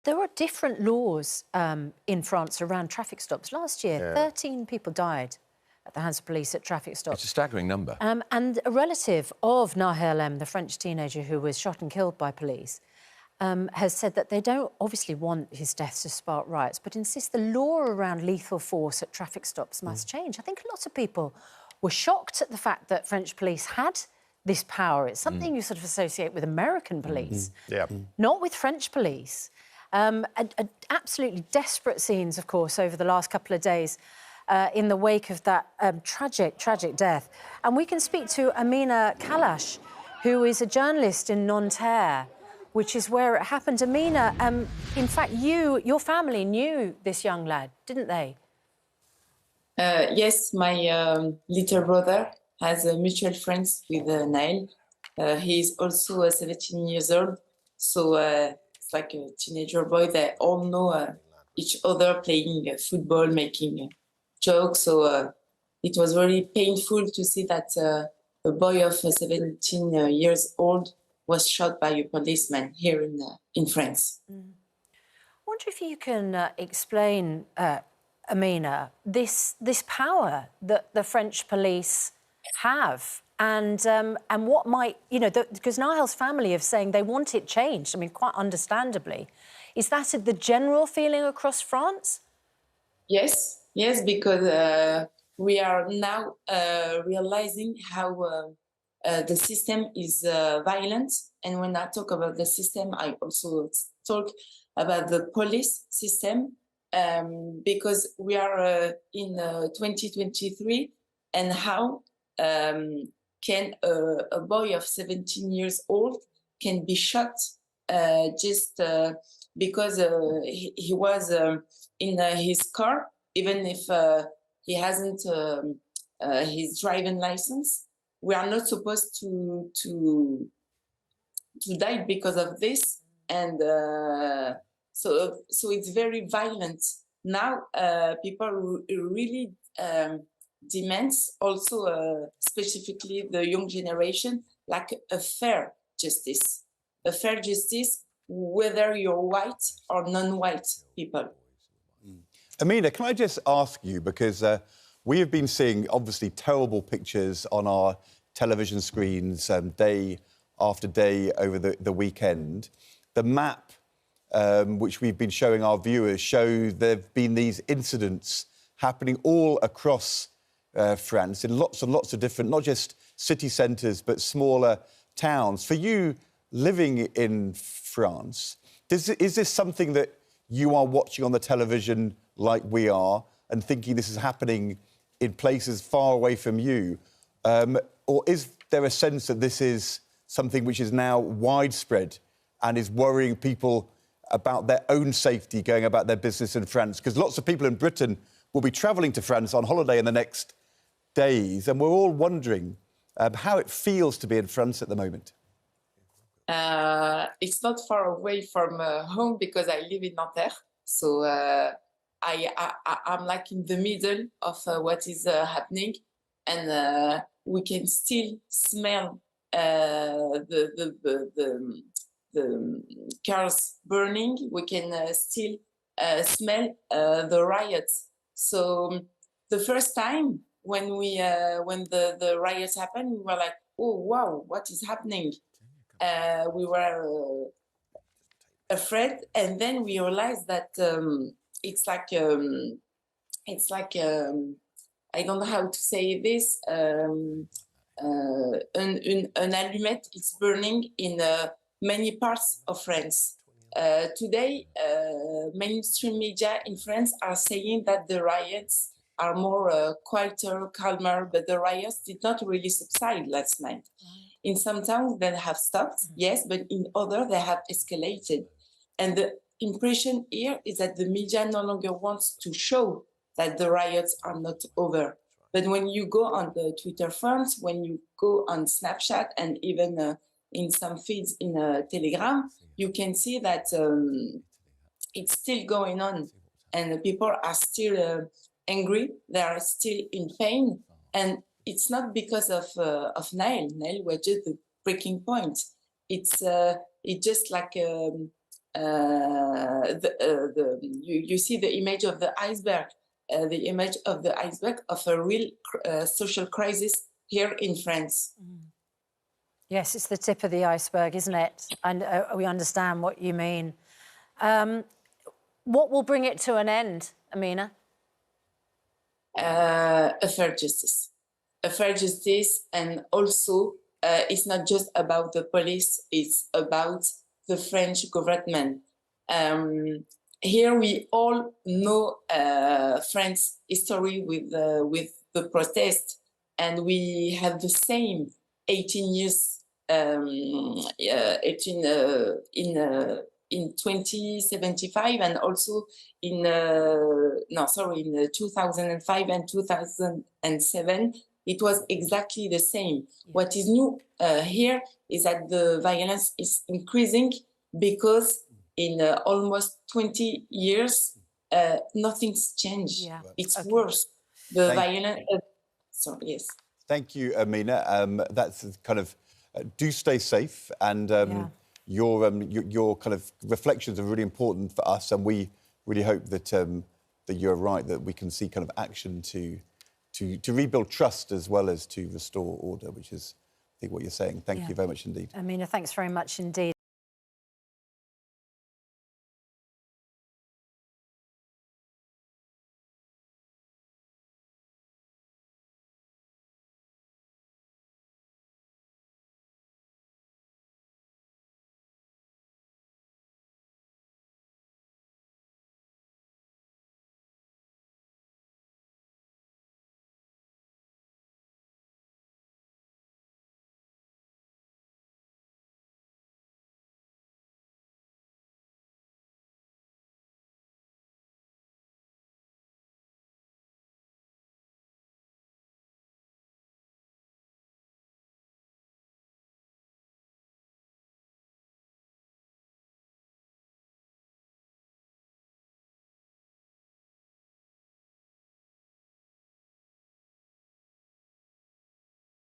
There are different laws in France around traffic stops. Last year, 13 people died at the hands of police at traffic stops. It's a staggering number. And a relative of Nahel the French teenager who was shot and killed by police, has said that they don't obviously want his death to spark riots, but insist the law around lethal force at traffic stops must change. I think lots of people were shocked at the fact that French police had this power. It's something you sort of associate with American police, not with French police. Absolutely desperate scenes, of course, over the last couple of days in the wake of that tragic death. And we can speak to Amina Kalash, who is a journalist in Nanterre, which is where it happened. Amina, in fact, your family knew this young lad, didn't they? Yes, my little brother has mutual friends with Nahel. He is also 17 years old, so it's like a teenager boy. They all know each other, playing football, making jokes. So it was very painful to see that a boy of 17 years old was shot by a policeman here in France. I wonder if you can explain, Amina, this power that the French police have, and what might, you know, because Nahel's family are saying they want it changed. I mean, quite understandably. Is that the general feeling across France? Yes, because we are now realizing how the system is violent. And when I talk about the system, I also talk about the police system, because we are in 2023, and how can a boy of 17 years old can be shot just because he was in his car, even if he hasn't his driving license. We are not supposed to die because of this, and so it's very violent now. People really demands also, specifically the young generation, like a fair justice, whether you're white or non-white people. Amina, can I just ask you, because we have been seeing, obviously, terrible pictures on our television screens day after day over the weekend. The map, which we've been showing our viewers, show there have been these incidents happening all across France, in lots and lots of different, not just city centres, but smaller towns. For you, living in France, is this something that you are watching on the television like we are and thinking this is happening in places far away from you? Or is there a sense that this is something which is now widespread and is worrying people about their own safety going about their business in France? Because lots of people in Britain will be travelling to France on holiday in the next days, and we're all wondering how it feels to be in France at the moment. It's not far away from home because I live in Nanterre. So I'm like in the middle of what is happening, and we can still smell the cars burning. We can still smell the riots. So the first time when the riots happened, we were like, oh wow, what is happening? We were afraid, and then we realized that it's like I don't know how to say this. An allumette, it's burning in many parts of France. Today, mainstream media in France are saying that the riots are more quieter, calmer, but the riots did not really subside last night. In some towns, they have stopped, yes, but in others, they have escalated. And the impression here is that the media no longer wants to show that the riots are not over. But when you go on the Twitter forums, when you go on Snapchat, and even in some feeds in Telegram, you can see that it's still going on, and people are still angry. They are still in pain, and it's not because of Nahel. Nahel was just the breaking point. It's just like you see the image of the iceberg, of a real social crisis here in France. Yes, it's the tip of the iceberg, isn't it? And we understand what you mean. What will bring it to an end, Amina? A fair justice. A fair justice, and also it's not just about the police, it's about the French government. Here we all know France's history with the protest, and we have the same 18 years in 2075, and also in 2005 and 2007. It was exactly the same. What is new here is that the violence is increasing because in almost 20 years, nothing's changed. Yeah. It's worse. The violence. Yes. Thank you, Amina. That's kind of do stay safe, and your kind of reflections are really important for us, and we really hope that that you're right, that we can see kind of action to rebuild trust as well as to restore order, which is, I think, what you're saying. Thank you very much indeed. Amina, thanks very much indeed.